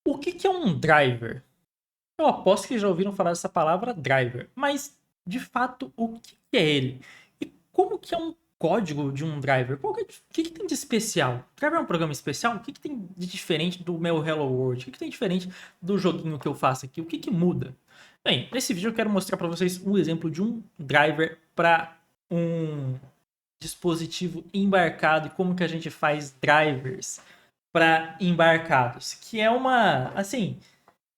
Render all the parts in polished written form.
O que é um driver? Eu aposto que já ouviram falar dessa palavra driver, mas de fato o que é ele? E como que é um código de um driver? O que tem de especial? Driver é um programa especial? O que tem de diferente do meu Hello World? O que tem diferente do joguinho que eu faço aqui? O que muda? Bem, nesse vídeo eu quero mostrar para vocês um exemplo de um driver para um dispositivo embarcado e como que a gente faz drivers para embarcados, que é uma, assim,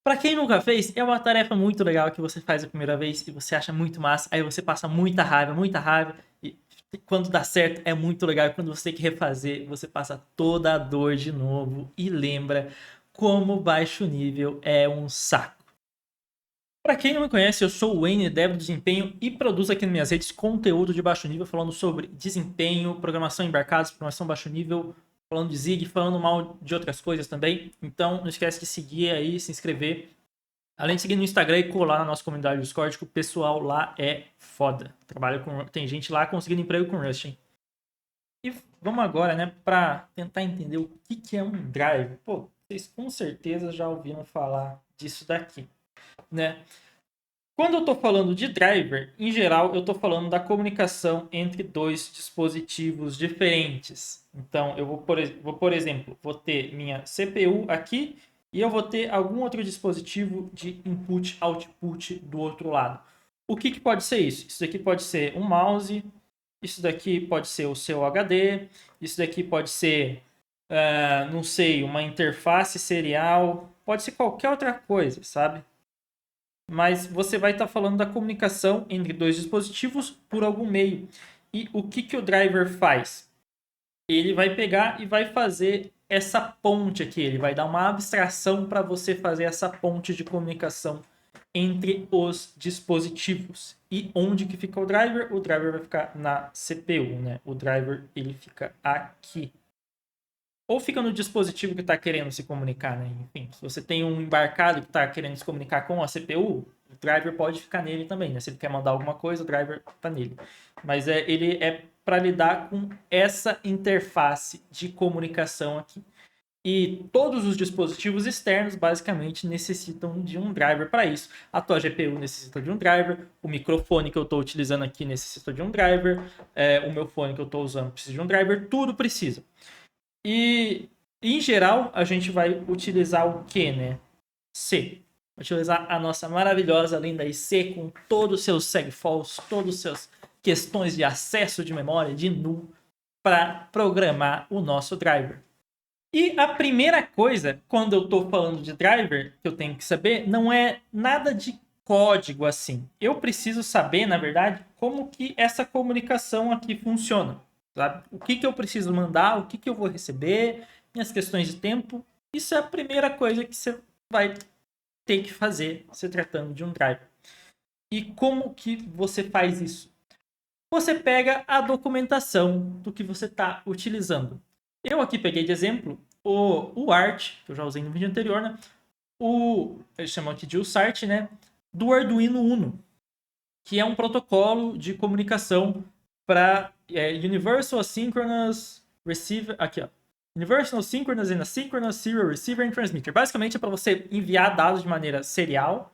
para quem nunca fez, é uma tarefa muito legal que você faz a primeira vez e você acha muito massa, aí você passa muita raiva e quando dá certo é muito legal, e quando você tem que refazer, você passa toda a dor de novo e lembra como baixo nível é um saco. Para quem não me conhece, eu sou o Wayne, dev do desempenho e produzo aqui nas minhas redes conteúdo de baixo nível falando sobre desempenho, programação em embarcados, programação baixo nível, falando de Zig, falando mal de outras coisas também. Então não esquece de seguir aí, se inscrever. Além de seguir no Instagram e colar na nossa comunidade do Discord, que o pessoal lá é foda. Tem gente lá conseguindo emprego com Rust, hein? E vamos agora, né, para tentar entender o que é um drive. Pô, vocês com certeza já ouviram falar disso daqui, né? Quando eu estou falando de driver, em geral, eu estou falando da comunicação entre dois dispositivos diferentes. Então, eu por exemplo, vou ter minha CPU aqui e eu vou ter algum outro dispositivo de input-output do outro lado. O que pode ser isso? Isso daqui pode ser um mouse, isso daqui pode ser o seu HD, isso daqui pode ser, não sei, uma interface serial, pode ser qualquer outra coisa, sabe? Mas você vai estar falando da comunicação entre dois dispositivos por algum meio. E o que o driver faz? Ele vai pegar e vai fazer essa ponte aqui. Ele vai dar uma abstração para você fazer essa ponte de comunicação entre os dispositivos. E onde que fica o driver? O driver vai ficar na CPU, né? O driver ele fica aqui. Ou fica no dispositivo que está querendo se comunicar, né? Enfim, se você tem um embarcado que está querendo se comunicar com a CPU, o driver pode ficar nele também, né? Se ele quer mandar alguma coisa, o driver está nele. Mas ele é para lidar com essa interface de comunicação aqui. E todos os dispositivos externos basicamente necessitam de um driver para isso. A tua GPU necessita de um driver, o microfone que eu estou utilizando aqui necessita de um driver, o meu fone que eu estou usando precisa de um driver, tudo precisa. E, em geral, a gente vai utilizar o que, né? C. Utilizar a nossa maravilhosa, linda IC com todos os seus segfaults, todas as suas questões de acesso de memória, de NU, para programar o nosso driver. E a primeira coisa, quando eu estou falando de driver, que eu tenho que saber, não é nada de código assim. Eu preciso saber, na verdade, como que essa comunicação aqui funciona. Sabe? O que eu preciso mandar, o que eu vou receber, minhas questões de tempo. Isso é a primeira coisa que você vai ter que fazer se tratando de um driver. E como que você faz isso? Você pega a documentação do que você está utilizando. Eu aqui peguei de exemplo o ART, que eu já usei no vídeo anterior, né? Eles chamam aqui de USART, né? Do Arduino Uno, que é um protocolo de comunicação para Universal Asynchronous Receiver. Aqui, ó. Universal Synchronous and Asynchronous Serial Receiver and Transmitter. Basicamente é para você enviar dados de maneira serial,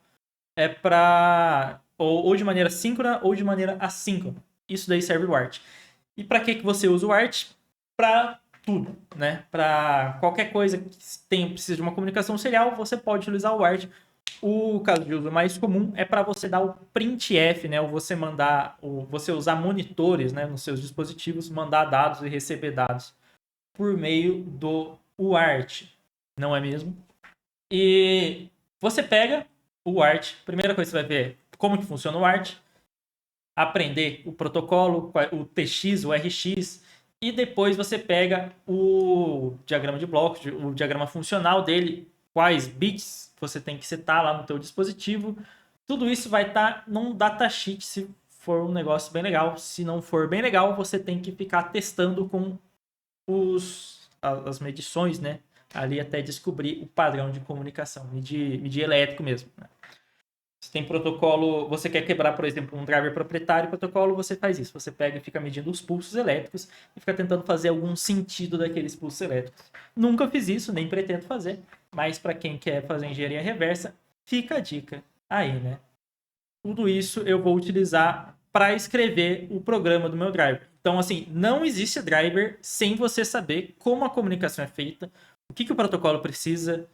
ou de maneira síncrona ou de maneira assíncrona. Isso daí serve o ART. E para que você usa o ART? Para tudo, né? Para qualquer coisa que precisa de uma comunicação serial, você pode utilizar o ART. O caso de uso mais comum é para você dar o printf, né? Ou você usar monitores, né, nos seus dispositivos, mandar dados e receber dados por meio do UART, não é mesmo? E você pega o ART, primeira coisa que você vai ver como que funciona o ART, aprender o protocolo, o TX, o RX, e depois você pega o diagrama de blocos, o diagrama funcional dele, quais bits você tem que setar lá no teu dispositivo. Tudo isso vai estar num datasheet se for um negócio bem legal. Se não for bem legal, você tem que ficar testando com as medições, né? Ali até descobrir o padrão de comunicação, medir elétrico mesmo, né? Se tem protocolo, você quer quebrar, por exemplo, um driver proprietário protocolo, você faz isso. Você pega e fica medindo os pulsos elétricos e fica tentando fazer algum sentido daqueles pulsos elétricos. Nunca fiz isso, nem pretendo fazer. Mas para quem quer fazer engenharia reversa, fica a dica aí, né? Tudo isso eu vou utilizar para escrever o programa do meu driver. Então, assim, não existe driver sem você saber como a comunicação é feita, o que o protocolo precisa,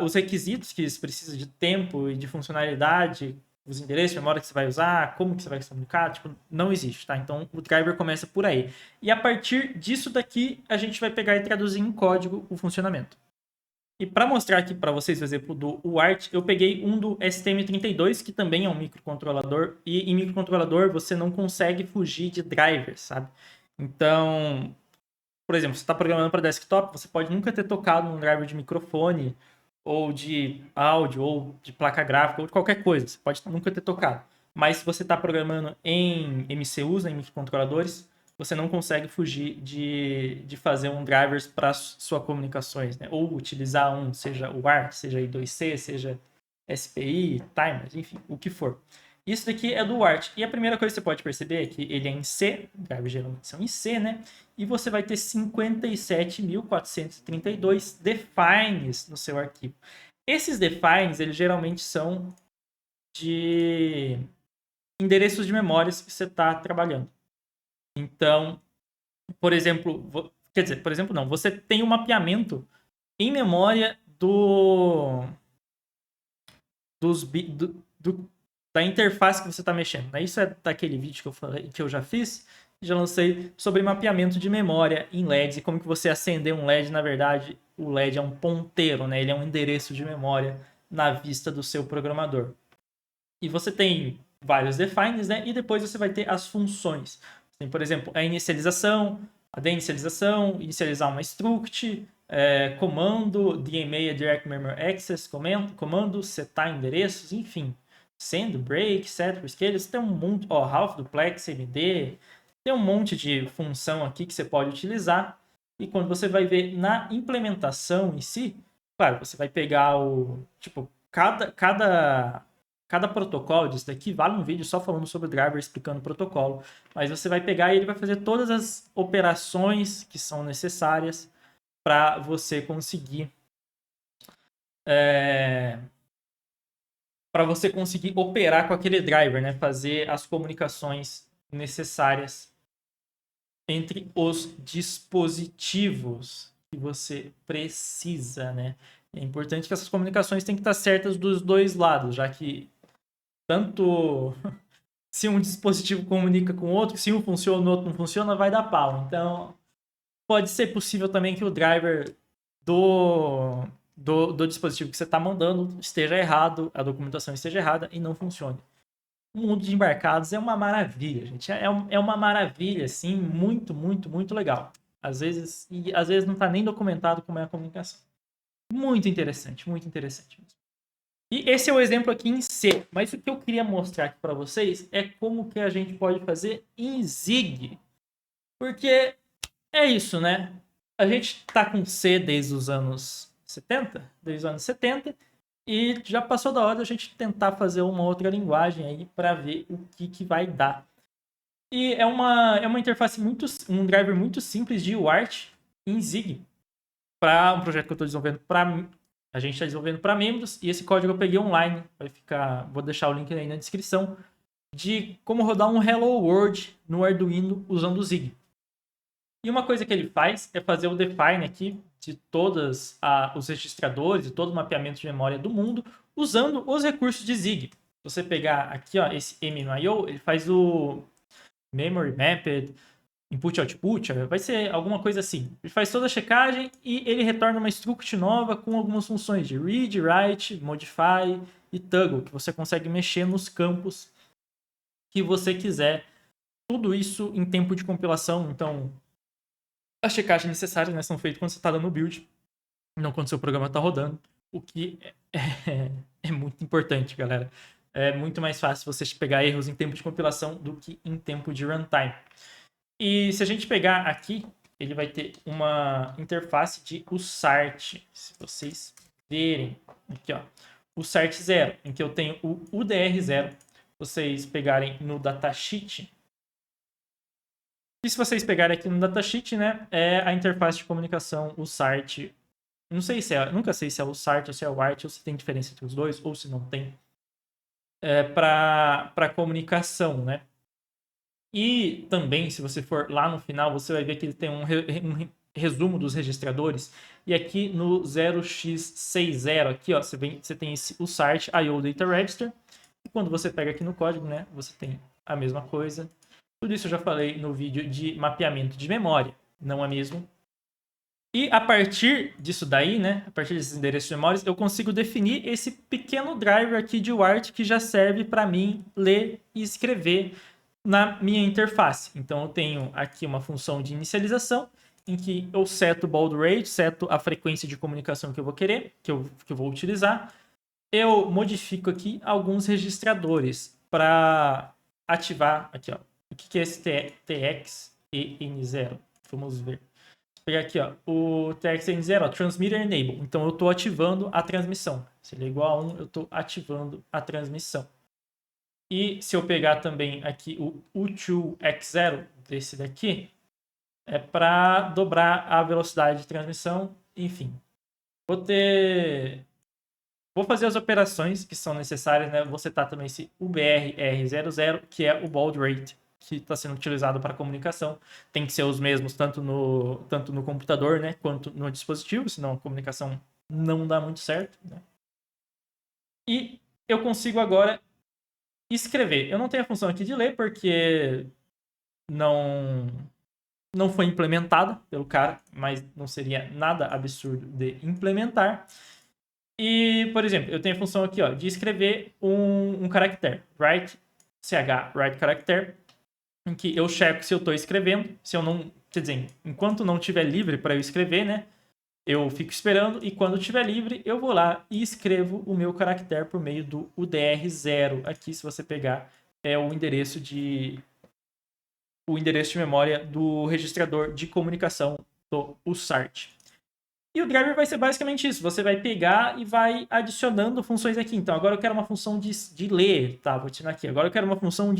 os requisitos que isso precisa de tempo e de funcionalidade, os endereços de memória que você vai usar, como que você vai se comunicar, tipo, não existe, tá? Então, o driver começa por aí. E a partir disso daqui, a gente vai pegar e traduzir em código o funcionamento. E para mostrar aqui para vocês o exemplo do UART, eu peguei um do STM32, que também é um microcontrolador, e em microcontrolador você não consegue fugir de drivers, sabe? Então, por exemplo, você está programando para desktop, você pode nunca ter tocado num driver de microfone, ou de áudio, ou de placa gráfica, ou de qualquer coisa. Você pode nunca ter tocado. Mas se você está programando em MCUs, né, em microcontroladores, você não consegue fugir de fazer um drivers para suas comunicações, né? Ou utilizar um, seja o ARC, seja I2C, seja SPI, timers, enfim, o que for. Isso daqui é do ART. E a primeira coisa que você pode perceber é que ele é em C, drivers geralmente são em C, né? E você vai ter 57.432 defines no seu arquivo. Esses defines, eles geralmente são de endereços de memórias que você está trabalhando. Então, por exemplo, quer dizer, por exemplo, não, você tem um mapeamento em memória da interface que você está mexendo, né? Isso é daquele vídeo que eu falei, que eu já fiz, já lancei sobre mapeamento de memória em LEDs e como que você acender um LED, na verdade, o LED é um ponteiro, né? Ele é um endereço de memória na vista do seu programador. E você tem vários defines, né? E depois você vai ter as funções. Tem, por exemplo, a inicialização, a deinicialização, inicializar uma struct, comando, DMA, Direct Memory Access, comando, setar endereços, enfim. Send, break, set, rescale, você tem um monte, half duplex, MD, tem um monte de função aqui que você pode utilizar. E quando você vai ver na implementação em si, claro, você vai pegar tipo, cada protocolo disso daqui vale um vídeo só falando sobre o driver, explicando o protocolo. Mas você vai pegar e ele vai fazer todas as operações que são necessárias para você conseguir operar com aquele driver, né? Fazer as comunicações necessárias entre os dispositivos que você precisa, né? É importante que essas comunicações tenham que estar certas dos dois lados, já que tanto se um dispositivo comunica com o outro, se um funciona, o outro não funciona, vai dar pau. Então, pode ser possível também que o driver do dispositivo que você está mandando esteja errado, a documentação esteja errada e não funcione. O mundo de embarcados é uma maravilha, gente. É uma maravilha, assim, muito, muito, muito legal. Às vezes não está nem documentado como é a comunicação. Muito interessante mesmo. E esse é o exemplo aqui em C, mas o que eu queria mostrar aqui para vocês é como que a gente pode fazer em Zig. Porque é isso, né? A gente tá com C desde os anos 70, e já passou da hora da gente tentar fazer uma outra linguagem aí para ver o que vai dar. E é uma interface um driver muito simples de UART em Zig para um projeto que eu estou desenvolvendo a gente está desenvolvendo para membros, e esse código eu peguei online, vou deixar o link aí na descrição, de como rodar um Hello World no Arduino usando o Zig. E uma coisa que ele faz é fazer o define aqui de todos os registradores e todo o mapeamento de memória do mundo usando os recursos de Zig. Se você pegar aqui, ó, esse MMIO, ele faz o Memory Mapped, Input Output, vai ser alguma coisa assim. Ele faz toda a checagem e ele retorna uma struct nova com algumas funções de read, write, modify e toggle, que você consegue mexer nos campos que você quiser. Tudo isso em tempo de compilação, então as checagens necessárias, né, são feitas quando você está dando build, não quando seu programa está rodando, o que é muito importante, galera. É muito mais fácil você pegar erros em tempo de compilação do que em tempo de runtime. E se a gente pegar aqui, ele vai ter uma interface de USART. Se vocês verem aqui, ó, USART 0, em que eu tenho o UDR 0. Vocês pegarem no datasheet. E se vocês pegarem aqui no datasheet, né, é a interface de comunicação USART Não sei se é, nunca sei se é o SART ou se é o ART, ou se tem diferença entre os dois, ou se não tem, para comunicação, né? E também, se você for lá no final, você vai ver que ele tem um resumo dos registradores. E aqui no 0x60, aqui, ó, você tem o SART IO Data Register. E quando você pega aqui no código, né, você tem a mesma coisa. Tudo isso eu já falei no vídeo de mapeamento de memória, não é mesmo? E a partir disso daí, né, a partir desses endereços de memórias, eu consigo definir esse pequeno driver aqui de WART que já serve para mim ler e escrever na minha interface. Então eu tenho aqui uma função de inicialização em que eu seto o baud rate, seto a frequência de comunicação que eu vou querer, que eu vou utilizar. Eu modifico aqui alguns registradores para ativar aqui, ó. O que é esse TXEN0? Vamos ver. Vou pegar aqui, ó, o TXEN0, ó, Transmitter Enable. Então eu estou ativando a transmissão. Se ele é igual a 1, eu estou ativando a transmissão. E se eu pegar também aqui o U2X0, desse daqui, é para dobrar a velocidade de transmissão. Enfim, vou fazer as operações que são necessárias, né? Vou setar também esse UBR-R00, que é o baud rate, que está sendo utilizado para comunicação. Tem que ser os mesmos tanto no computador, né, quanto no dispositivo, senão a comunicação não dá muito certo, né? E eu consigo agora escrever. Eu não tenho a função aqui de ler, porque não foi implementada pelo cara, mas não seria nada absurdo de implementar. E, por exemplo, eu tenho a função aqui, ó, de escrever um caractere, write character, em que eu checo se eu estou escrevendo, se eu não, quer dizer, enquanto não estiver livre para eu escrever, né, eu fico esperando, e quando estiver livre, eu vou lá e escrevo o meu caractere por meio do UDR0. Aqui, se você pegar, é o endereço de memória do registrador de comunicação do USART. E o driver vai ser basicamente isso. Você vai pegar e vai adicionando funções aqui. Então, agora eu quero uma função de ler. Tá, vou tirar aqui. Agora eu quero uma função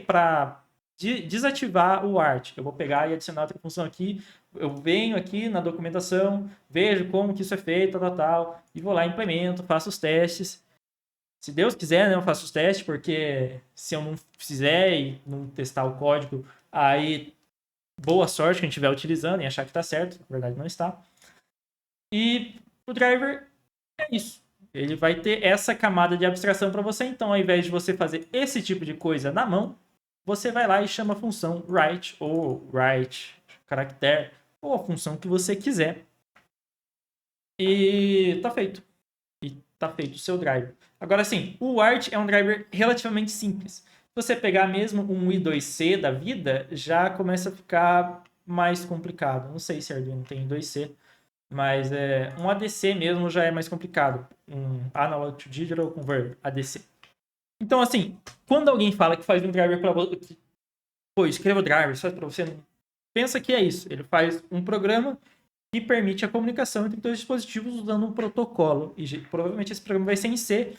para desativar o ART. Eu vou pegar e adicionar outra função aqui. Eu venho aqui na documentação, vejo como que isso é feito, tal, e vou lá, implemento, faço os testes. Se Deus quiser, né, eu faço os testes, porque se eu não fizer e não testar o código, aí boa sorte quem estiver utilizando e achar que está certo. Na verdade, não está. E o driver é isso. Ele vai ter essa camada de abstração para você. Então, ao invés de você fazer esse tipo de coisa na mão, você vai lá e chama a função write ou write character ou a função que você quiser. E tá feito. E tá feito o seu driver. Agora sim, o ART é um driver relativamente simples. Se você pegar mesmo um I2C da vida, já começa a ficar mais complicado. Não sei se Arduino tem I2C. Mas um ADC mesmo já é mais complicado. Um Analog to Digital Converter, ADC. Então, assim, quando alguém fala que faz um driver para você, pô, escreva o driver, só para você, pensa que é isso. Ele faz um programa que permite a comunicação entre dois dispositivos usando um protocolo. E provavelmente esse programa vai ser em C.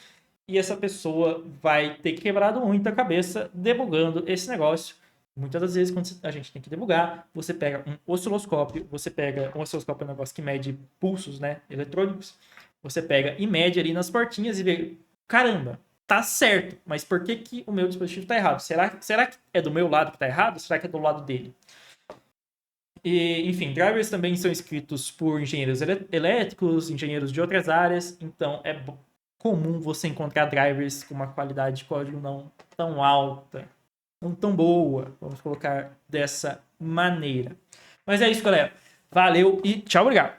E essa pessoa vai ter quebrado muita cabeça debugando esse negócio. Muitas das vezes, quando a gente tem que debugar, você pega um osciloscópio, um osciloscópio é um negócio que mede pulsos, né, eletrônicos, você pega e mede ali nas portinhas e vê, caramba, tá certo, mas por que o meu dispositivo tá errado? Será que é do meu lado que tá errado? Será que é do lado dele? E, enfim, drivers também são escritos por engenheiros elétricos, engenheiros de outras áreas, então é comum você encontrar drivers com uma qualidade de código não tão alta, não tão boa, vamos colocar dessa maneira. Mas é isso, galera. Valeu e tchau, obrigado.